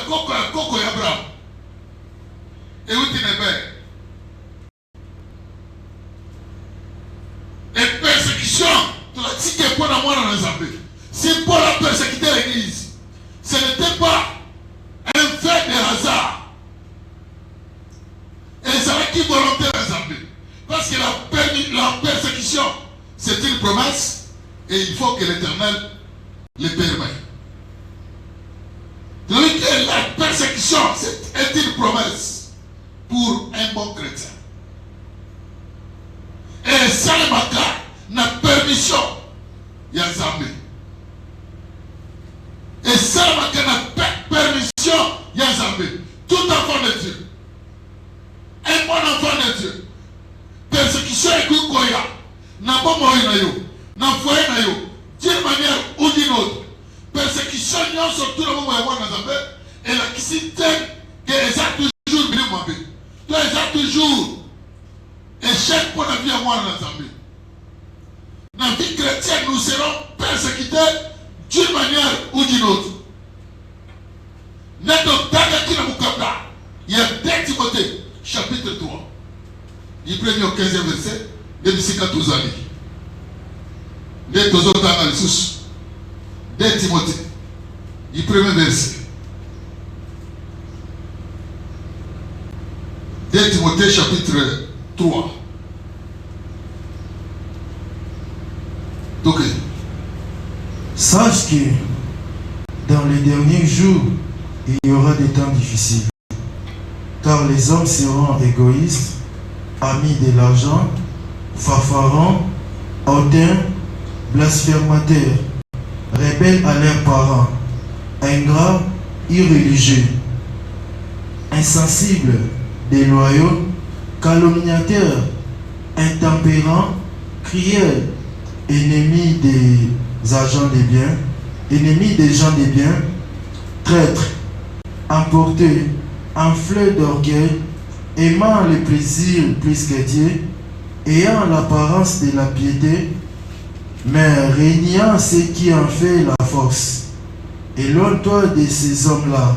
Koko et Abraham. Et où tu n'es pas? Et persécution, tu l'as dit que pour moi dans les amis. Si Paul a persécuté l'église, ce n'était pas un fait de hasard. Et ça va qui volontaire les amis. Parce que la persécution, c'est une promesse et il faut que l'Éternel le permette. Donc la persécution, c'est une promesse pour un bon chrétien. Et Salemaka n'a permission, il y a Zambé. Et Salemaka n'a permission, il y a Zambé. Tout enfant de Dieu, un bon enfant de Dieu, persécution et Kukoya, n'a pas moyen na yo, n'a foyer na yo, d'une manière ou d'une autre. Persécution, nous sommes tout le monde dans Zambé, et la Kisiten, que les a toujours bien mouillé. Toi, les a toujours échec pour la vie à moi dans Zambé. Dans la vie chrétienne, nous serons persécutés d'une manière ou d'une autre. Il y a 2 Timothée, chapitre 3. Il premier au 15e verset, depuis 14 années. 2 Timothée, il premier verset. 2 Timothée, chapitre 3. Ok. Sache que dans les derniers jours, il y aura des temps difficiles. Car les hommes seront égoïstes, amis de l'argent, fanfarons, hautains, blasphémateurs, rebelles à leurs parents, ingrats, irréligieux, insensibles, déloyaux, calomniateurs, intempérants, cruels, ennemis des agents des biens, ennemis des gens des biens, traîtres, emportés, enflés d'orgueil, aimant le plaisir plus que Dieu, ayant l'apparence de la piété, mais régnant ce qui en fait la force. Éloigne-toi de ces hommes-là.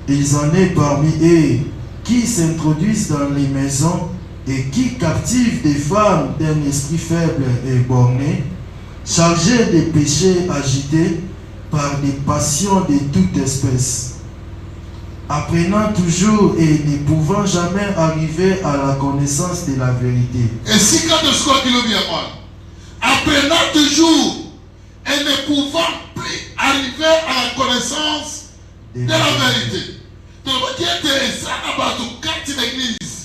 Ils en est parmi eux qui s'introduisent dans les maisons et qui captivent des femmes d'un esprit faible et borné, chargés de péchés agités par des passions de toute espèce, apprenant toujours et ne pouvant jamais arriver à la connaissance de la vérité. Et si quand le score dit le bien, apprenant toujours et ne pouvant plus arriver à la connaissance de la vérité. Donc, il y a des gens qui sont l'église.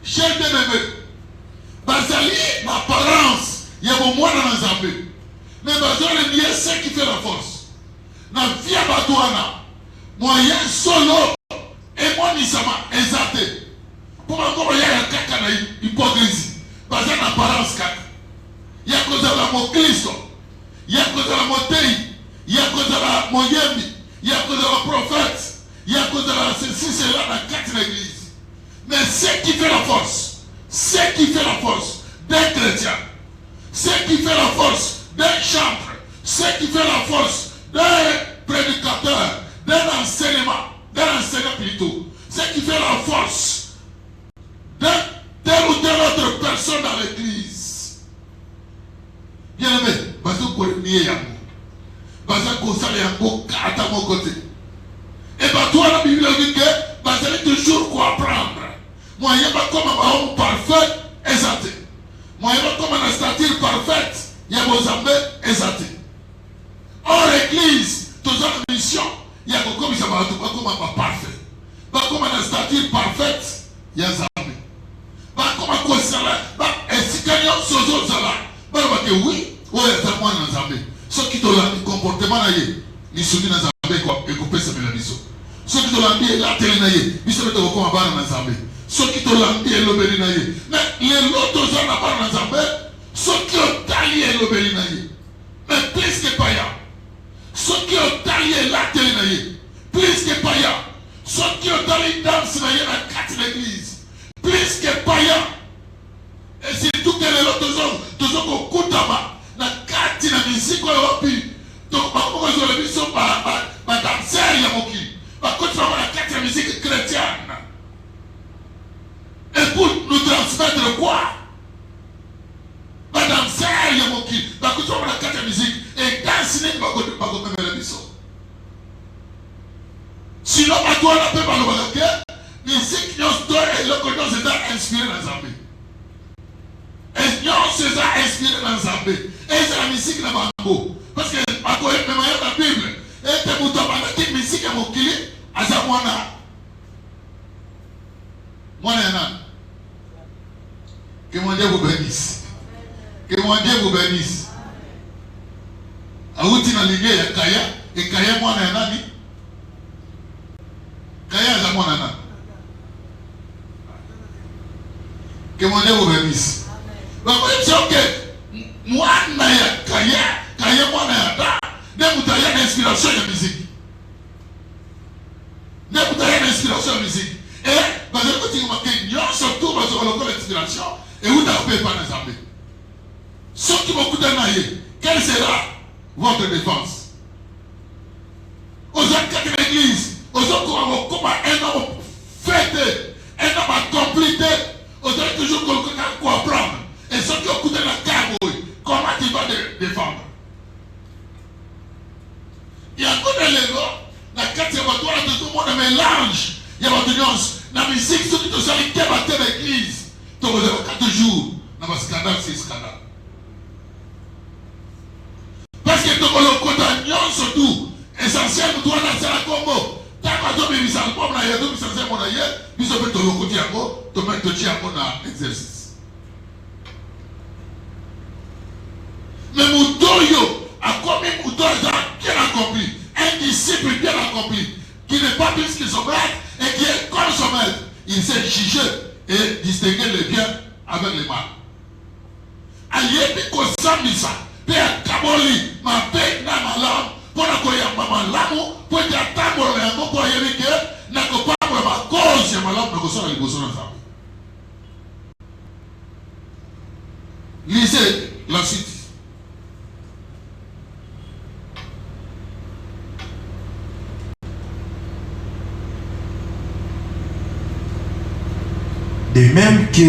Cher bien-aimé, Bazali, l'apparence, il y a au moins dans les amis. Mais Bazali, il y a ce qui fait la force. Dans la vie à Batouana, moyen solo, et moi, ni ça m'a exalté. Pour encore, il y a un caca, hypocrisie. Bazali, l'apparence, caca. Il y a cause de la Moklisto, il y a cause de la Motei, il y a cause de la Moyemi, il y a cause de la prophète, il y a cause de la ceci, c'est là la carte de l'église. Mais ce qui fait la force, ce qui fait la force d'un chrétien, ce qui fait la force d'un chantre, ce qui fait la force d'un prédicateur, d'un enseignant plutôt, ce qui fait la force d'un telle ou telle autre personne dans l'église. Bien aimé, parce que vous niez Yango, parce que vous savez Yango à mon côté. Et bien toi la Bible dit que vous allez toujours quoi apprendre. Moi, il n'y a pas comme un homme parfait, exalté. Moi, il n'y a pas comme un stature parfaite, il y a vos amis exaltés. Or, l'église, toute la mission, il y a comme ça, pas comme un parfait. Pas comme un stature parfaite, il y a des amis. Pas comme un conseiller, et si quelqu'un s'ose là, bah, oui, il y a des amis. Ceux qui ont le comportement, ils sont dans les amis, et couper ce mélaniso. Ceux qui ont la télé, ils sont dans les amis. Ceux qui ont l'ambié l'obélinaïe. Mais les autres gens n'ont pas l'ensemble. Ceux qui ont taillé l'obélinaïe. Mais plus que Paya. Ceux qui ont taillé la télénaïe. Plus que Paya. Ceux qui ont taillé danse dans la carte de l'église. Plus que Paya. Et surtout que les autres gens, tous ceux qui ont coupé la carte de la musique, donc, par exemple, les gens sont pas dansés. bato wana mpe balobaka ke misiki nyonso to eloko nyonso eza inspiré na nzambe nyonso eza inspiré na nzambe ezala misiki na bango parce que bakoyemema yo na bible ete moto abandaki misiki ya mokili aza mwana ya nani? Que mon Dieu vous bénisse. Que mon Dieu vous bénisse. Auti na ligue ya Kaya et Kaya mwana ya nani? Kaya aza mwana nani? Que mon Dieu vous bénisse. Bakoyebisa que mwana ya Kaya mwana ya da ne mutaya na inspiration ya musique. Ne mutaya na inspiration ya musique. Et parce que tu remarques surtout parce que l'inspiration et où t'as fait pas les armées. Ceux qui m'ont coûté naïe, quelle sera votre défense? Aux autres de l'église, aux autres comme un homme fêté, un homme accompli, aux autres toujours qu'on apprendre. Et ceux qui ont coûté la carbouille, comment tu vas défendre? Il y a encore des légos, la carte de tout le monde mélange. Il y a votre nuance. La musique, ceux qui te sont allés débattre l'église, tu vas avoir 4 jours. Dans le scandale, c'est scandale. Parce que tu vas le côté nuance surtout. Essentiel, tu dois lancer la combo. Tu vas te mettre en pomme, tu vas te mettre en pomme, tu vas te mettre en côté, tu vas te mettre en exercice. Mais Moutoyo a commis Moutoyo bien accompli. Un disciple bien accompli. Qui n'est pas plus que son maître et qui est comme son maître. Il sait juger et distinguer le bien avec le mal. Ayebi kosambisa pe akaboli ma pe na malam pona koyamba malamu po te atambola na yango po ayebi ke na kopambola ma cause ya malamu na kosala liboso na nzambe. Lisez la suite. De même que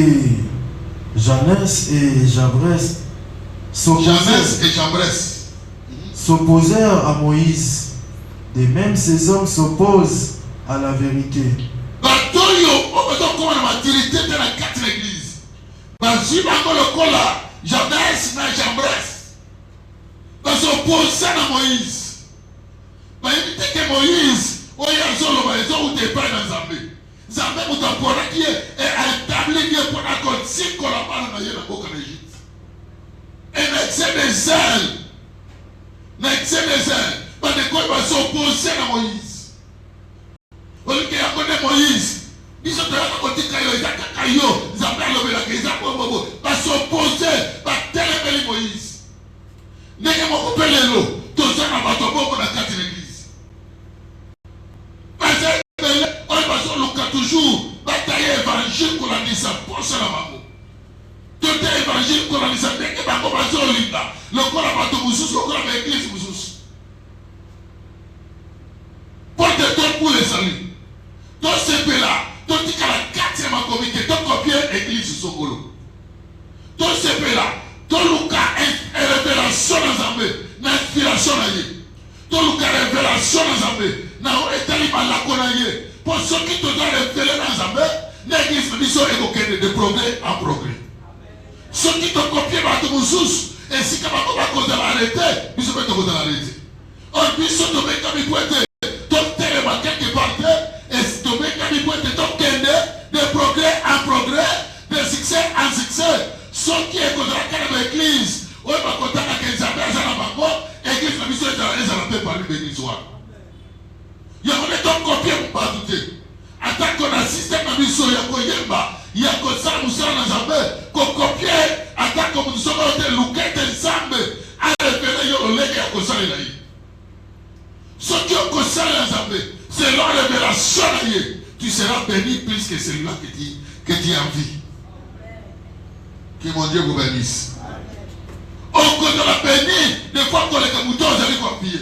Janès et Jambres s'opposèrent à Moïse, de même ces hommes s'opposent à la vérité. Batoyo, on peut encore la maturité de la carte de l'église. Basi bango lokola Janès na Jambres. Basi opposé à Moïse. Ba éviter que Moïse, oya solo ba ezo ou te pas dans Zambé. Zambé mutapora qui est établi bien pour la côte si kolabana na yena boka en Égypte. Et n'excès des ailes. N'excès des ailes. Parce que quoi va s'opposer à Moïse. Au lieu qu'il y a connu Moïse, ils sont là côté Kayo, ils ont Kayo, Zambé a levé la crise, va s'opposer, va téléméler Moïse. N'est-ce pas coupé les lots, tout ça n'a pas de bon pour la carte de l'église. Parce que on va sur toujours batailler évangile pour la mise en place à la maman. Tout est évangile pour la mise en place. Et bien, on va sur l'Inda. Le corps a pas de moussous, le corps a l'église moussous. Porte toi pour les saluts. Toi, c'est là. Toi, tu as la quatrième comité. Toi, copier l'église sur Sokolo. Toi, c'est là. Toi, Lucas, révélation dans Zambé. Inspiration dans Yé. Toi, Lucas, révélation dans Zambé. Na etali malako na ye pour ceux qui te doivent révéler dans Zambé l'église mission est de progrès en progrès. Ceux qui te copient par tout sous et si comme on va cause de l'arrêter ils se mettent de l'arrêter. On dit ce que tu comme il peut être ton terrain quelque part et si tu mets comme il peut être ton de progrès en progrès de succès en succès. Ceux qui est contre la église on va compter avec Zambé à la banco église la mission est à la paix par l'église soir. Il y a un copier pour pas douter. Attaque qu'on a système de mission, il y a quoi yemba, il y a quoi ça, nous sommes dans Zambé, qu'on copie, attaque comme nous sommes dans le louquet de Zambé, à révéler le lait à quoi ça il a eu. Ceux qui ont quoi ça dans Zambé, c'est leur révélation. Tu seras béni plus que celui-là que tu as en vie. Que mon Dieu vous bénisse. Au côté de la béni, des fois qu'on les camoutons, vous allez copier.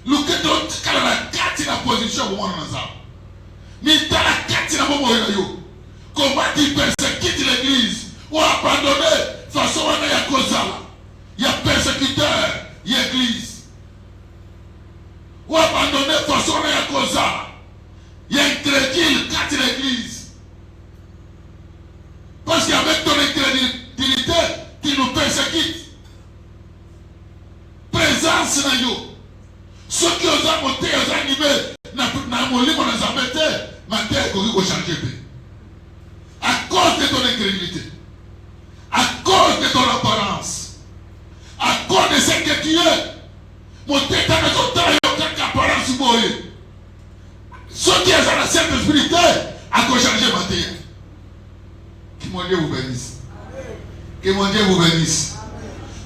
Le que tu as la carte la position pour moi dans ça. Mais tu as la carte la moment où comment tu persécutes l'église ou abandonner façon il y a cause là. Il y a persécuteur, il y a église. Ou abandonner façon il y a cause là. ceux qui osent monter, osent animer, na molimo na zambete, ma terre est changée. À cause de ton incrédulité, à cause de ton apparence, à cause de ce que tu es, mon tête a aucune apparence moye. Ceux qui ont la sainte spiritualité, à cause changer ma terre. Que mon Dieu vous bénisse. Que mon Dieu vous bénisse.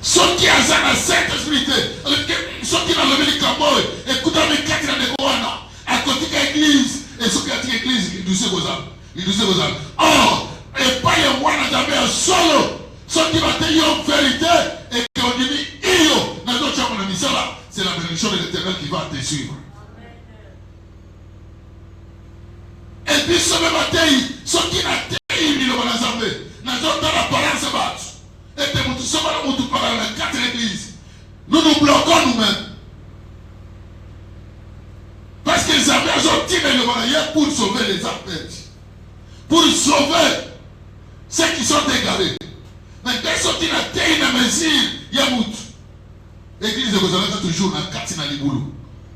Ceux qui ont la sainte spiritualité, ceux qui ont levé le camoy, écoutez mes quatre ans de Goana, à côté de l'église, et ceux qui ont l'église, ils doucent vos âmes. Or, et pas les mois jamais un solo. Ceux qui vont te dire une vérité et qui ont dit, c'est la bénédiction de l'Éternel qui va te suivre. Et puis, ce même matin, ceux qui n'ont pas été mis dans l'Assemblée, n'a pas l'apparence basse. Et puis, nous sommes dans la quatre églises. Nous nous bloquons nous-mêmes. Parce que les Américains ont tiré le moyen pour sauver les appels. Pour sauver ceux qui sont égarés. Mais dès qu'ils ont été une mesure, il y a beaucoup. L'église de Gozalaka toujours dans 4 na libulu.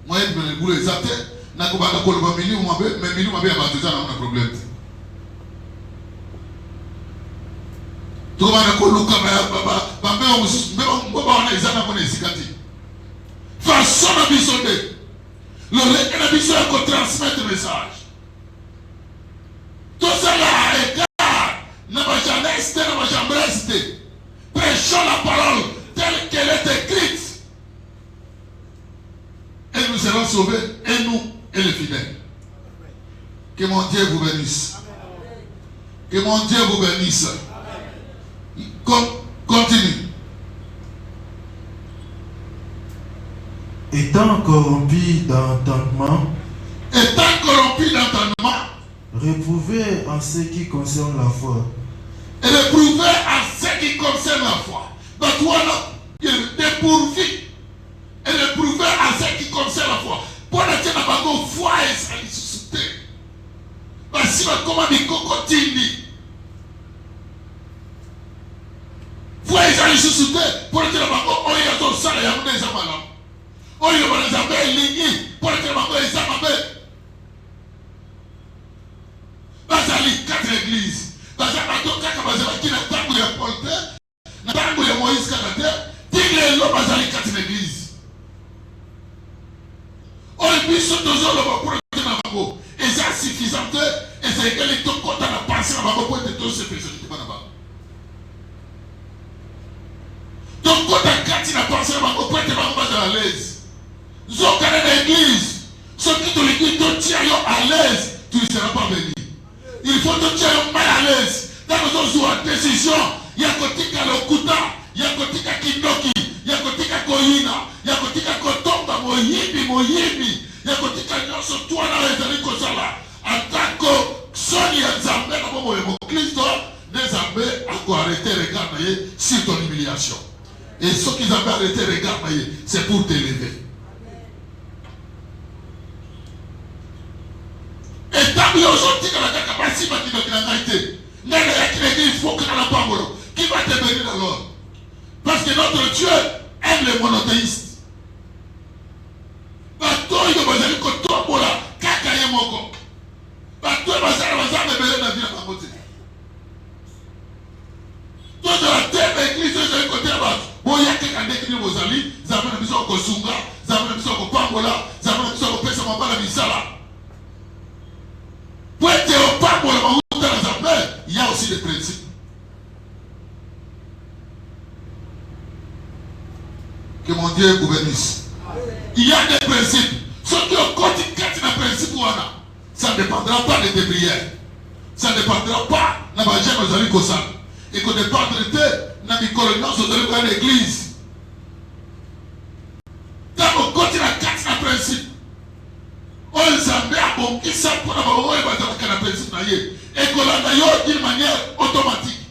Moi, je me libulu exact. Na ko baka ko ba mini ou mabe, mais mini mabe ba déjà na problème. To ba na ko luka ba mbe o musu mbe ba na izana ko na isikati. Façon na bisonde. Le lek na biso ko transmettre message. Tout cela égard na ba janeste na ba jambreste. Prêchons la parole telle qu'elle est écrite. Et nous serons sauvés, et nous, et les fidèles. Que mon Dieu vous bénisse. Que mon Dieu vous bénisse. Continue. Étant corrompu d'entendement, réprouvez en ce qui concerne la foi. Et réprouvez en ce qui concerne la foi. Donc voilà, il est dépourvu. Et réprouvez en ce qui concerne la foi. Pour la tienne, la foi est sa ressuscité. Parce que comment dit continue. Foi est sa ressuscité. Pour la tienne, la foi est ton sang et amour des amants. On y va les abeilles lignées. Pour la tienne, la foi est sa abeille. Basali 4 églises. Basali 4 basali qui n'a pas de porter. N'a pas de Moïse Canada. Dis-le l'homme basali 4 églises. On est plus sur 2 ans pour le temps. Et c'est suffisant. Et c'est que les gens qui ont pensé pour être tous ces personnes. Donc quand tu as pensé pour être à l'aise. Nous avons l'église. Ceux qui te l'église, tu es à l'aise. Tu ne seras pas venu. Il faut que tu sois mal à l'aise. Dans nos décisions, il y a côté Kalokuta, il y a côté Kindoki, il y a côté Koyina, il y a côté Kotomba, Moyibi, il y a côté Kanyoso, toi là, les amis Kosala. Attaque, Sonia Zambé, dans Christ, des Zambé, à arrêter, regarder sur ton humiliation. Et ceux qui avaient arrêté, regarder, c'est pour t'élever. Et tant que aujourd'hui, quand la capacité de été, il faut que la parole, qui va te bénir alors? Parce que notre Dieu aime les monothéistes. Bato il va dire que toi pour la kakaye moko. Bato il va dire que la vie à ma côté. Toi de la terre l'église de côté là-bas. Bon il y a quelqu'un qui dit vos amis, zamana biso ko sunga, zamana biso ko pambola, zamana biso ko pesa mabala bisala. Pour être au pambola dans la zambé, il y a aussi des principes. Que mon Dieu vous bénisse. Il y a des principes. Ceux qui ont continué à principe, ça ne dépendra pas de tes prières. Ça ne dépendra pas de la magie de Zali Kosan. Et qu'on dépend de la coloniale de l'église. Quand on continue à principe, on s'embête à bon qui s'en pour la principe. Et qu'on l'a d'une manière automatique.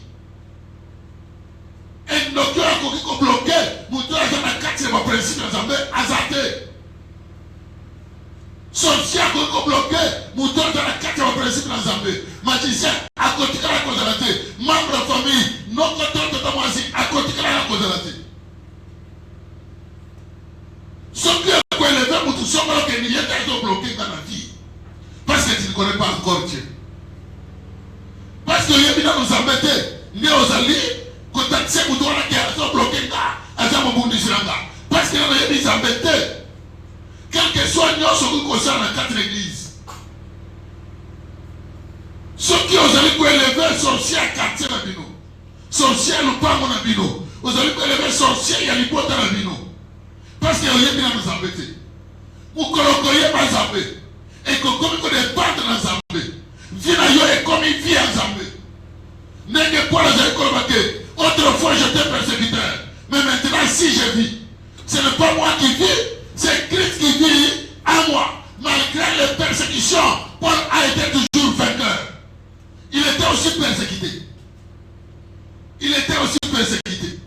Et nos cœurs sont bloqués. Nous devons avoir un principe de Zambé azaté. Sorcier sont bloqués. Nous devons avoir un principe de Zambé. Magicien, à côté de la cause de la terre. Membre de famille, notre tante de Tamoisi, à côté de la cause de la terre. Ce qui est élevé, nous sommes là que n'y a pas bloqué dans la vie. Parce que tu ne connais pas encore Dieu. Parce que Yébina nous embêtait. Nous allons quand tu sais que tu as bloqué parce que nous avons embêté. Quel que soit ce qui concerne la 4 églises. Ceux qui ont élevé sorciers à quartier dans Bino. Sorciers à l'Upamo dans Bino. Vous allez élever sorciers à l'Ipota dans Bino. Parce que Yébina nous embêtait. Vous colloquiez pas Zambé. Et que comme vous dépendez dans Zambé. Vinayo est comme il vit en Zambé. N'est-ce pas la autrefois j'étais persécuteur. Mais maintenant si je vis, ce n'est pas moi qui vis, c'est Christ qui vit en moi. Malgré les persécutions, Paul a été toujours vainqueur. Il était aussi persécuté. Il était aussi persécuté.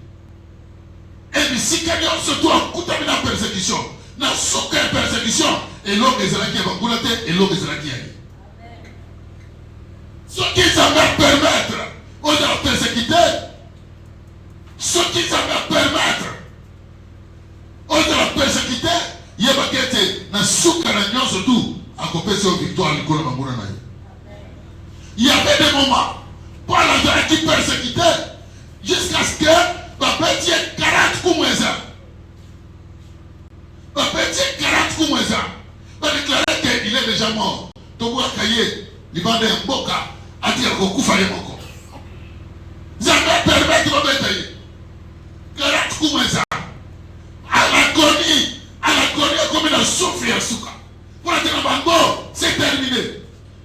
Et puis si quelqu'un se trouve en la persécution, n'a aucune persécution, et l'homme est là qui va goulater, et l'homme est là qui a. Ce qui s'en va permettre aux gens persécutés, ce qui s'en va permettre aux gens persécutés, il y a des souka na nyon surtout à couper sur victoire l'école Mambouna naï. Il y avait des moments pour les gens qui persécutaient jusqu'à ce que ma petit 40 koumoueza. Ma petit 40 koumoueza va déclarer qu'il est déjà mort. Togo a caillé, il va d'un boka à dire qu'on coupe à l'émoko. Jamais permettre de me 40 koumoueza. À l'agonie comme il a souffert à Souka. Pour la tenir bango, c'est terminé.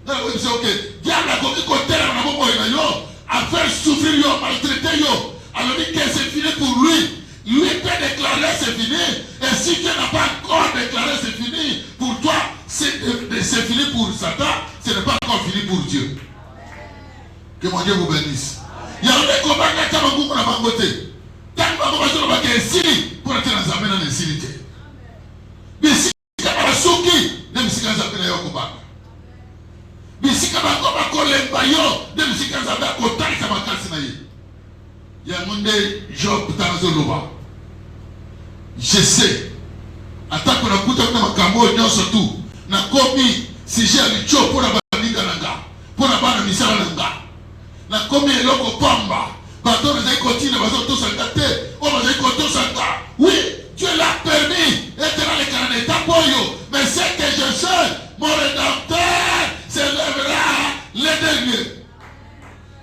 C'est ok. Diable a commis côté à faire souffrir, yo, maltraiter. Yo. Alors dit que c'est fini pour lui. Lui peut déclarer c'est fini. Et si Dieu n'a pas encore déclaré c'est fini, pour toi, c'est fini pour Satan, ce n'est pas encore fini pour Dieu. Que mon Dieu vous bénisse. Il y a des combats qui ont beaucoup de bangoté. Tant que vous avez ici, pour être dans la main de l'Église. Mais si vous avez un souki, ne me signez pas de combat. Mais si vous avez un collembayon, ne me signez pas de combat. Il y a un monde Job dans le Loba. Je sais. Attends qu'on a coupé dans Cameroun, surtout. Na komi si j'ai le cho pour la bandiga nanga, pour la bande misala nanga. Na komi eloko pamba. Bateau les continue, bateau tous en gâté. On va dire qu'on tous en gâté. Oui, Dieu l'a permis. Et dans les Canadiens, tapoyo. Mais c'est que je sais, mon rédempteur s'élèvera les derniers.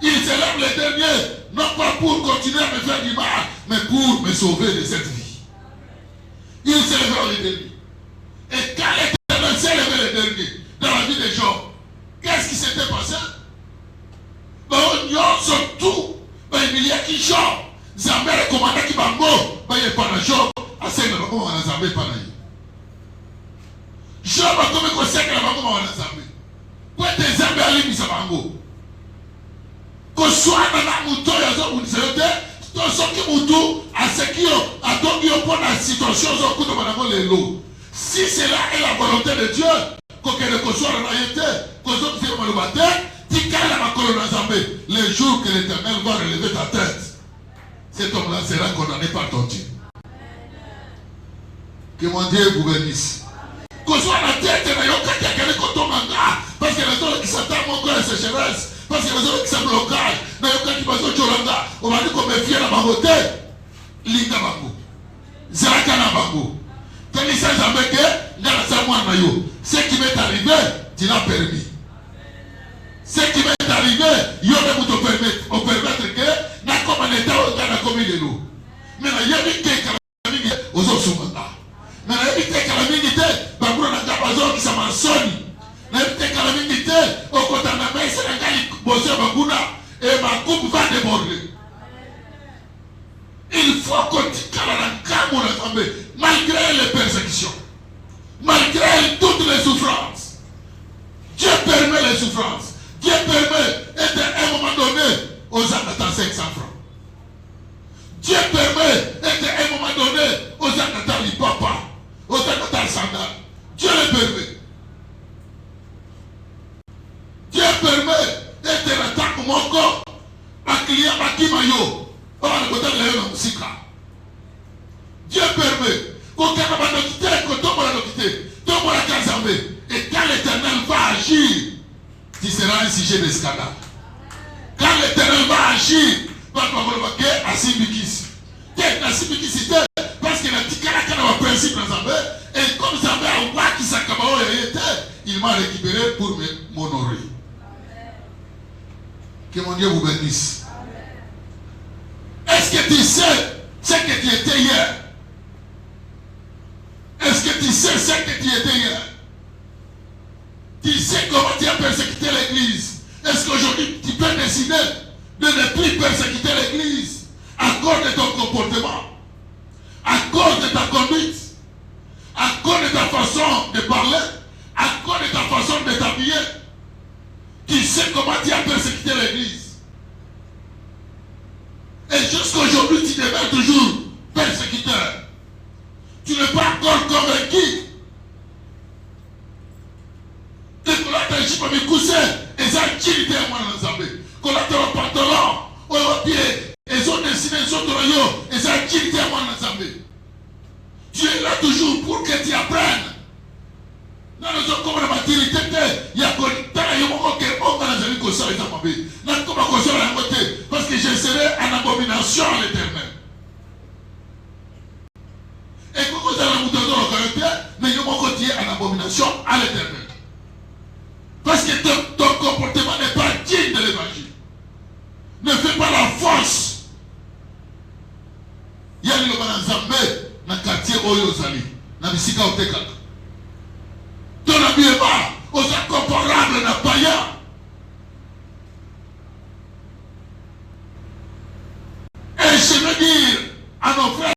Il s'élève les derniers, non pas pour continuer à me faire du mal, mais pour me sauver de cette vie. Il s'élèvera les derniers. Et quand l'Éternel s'est élevé les derniers dans la vie des gens, qu'est-ce qui s'était passé? On surtout, il y a qui chante. Zambé le commandant qui bango, il y a pas de job, à 5 ans, on a Zambé pas naï. Job a comme un conseil que la bango, on a Zambé. Pour être Zambé à l'île, ça bango. Qu'on soit dans la mouton, il y a un peu de ce qui mouton, à ce qui a donc eu pour la situation, au coup de madame les lots. Si cela est la volonté de Dieu, qu'on soit dans la réalité, qu'on soit dans le baptême, tu calmes la colonne dans Zambé. Les jours que l'Éternel va relever ta tête, cet homme-là sera condamné par ton Dieu. Que mon Dieu vous bénisse. Qu'on soit la tête, il y a quelqu'un qui tombe en gars, parce que les gens qui s'attendent mon corps et sécheresse, parce que les gens qui sont blocage, il y a quelqu'un qui passe au Tcholanga, on va dire qu'on me fie à la bangote, Linga Bango, Zeraka na Bango. Quand il s'agit avec eux, ce qui m'est arrivé, tu l'as permis. Ce qui m'est arrivé, il y aurait pu te permettre que, n'a comme un état, on a commis de l'eau. Mais il y a une calamité aux autres soumanda. Mais il y a une calamité, Bango n'a pas besoin qui s'amassonne. Il y a une calamité, au côté de la main, c'est un gars qui bosse à Bangouna, et ma coupe va déborder. Il faut continuer malgré les persécutions, malgré toutes les souffrances. Dieu permet les souffrances. Dieu permet, et à un moment donné, aux gens d'attendre 500 francs. Dieu permet, et à un moment donné, aux gens d'attendre les papas, aux gens d'attendre les sandales. Dieu le permet. Dieu permet, et à l'attaque mon corps, un client qui m'a yo. Dieu permet. Quand on va nous quitter, quand on va nous quitter, sera un sujet de scandale. Quand l'Éternel va agir, va que Asimbikis. Quel Asimbikis était parce qu'il a dit qu'il a un principe dans Zambé. Et comme Zambé a oublié qui s'accabao était, il m'a récupéré pour m'honorer. Que mon Dieu vous bénisse. Est-ce que tu sais ce que tu étais hier? Est-ce que tu sais ce que tu étais hier? Tu sais comment tu as persécuté l'Église? Est-ce qu'aujourd'hui tu peux décider de ne plus persécuter l'Église à cause de ton comportement, à cause de ta conduite, à cause de ta façon de parler, à cause de ta façon de t'habiller? Tu sais comment tu as persécuté l'Église? Et jusqu'aujourd'hui, tu demeures toujours persécuteur. Tu n'es pas encore convaincu. Et que là, tu as dit, mais coussé, et ça, qui était à moi dans le Zambé? Que là, tu as un pantalon, ou un pied, et son dessiné, son royaume, et ça, qui était à moi dans le Zambé? Tu es là toujours pour que tu apprennes. Non, nous sommes comme la maturité, il y a parce que je serai en abomination à l'Éternel. Et quand vous allez vous donner le caractère, mais nous allons dire en abomination à l'Éternel. Parce que ton comportement n'est pas digne de l'Évangile. Ne fais pas la force. Il y a le Banazambé dans le quartier Oyozali, dans le Bisika Otekaka. Ton habillement aux incomparables n'a pas rien. Et je veux dire à nos frères,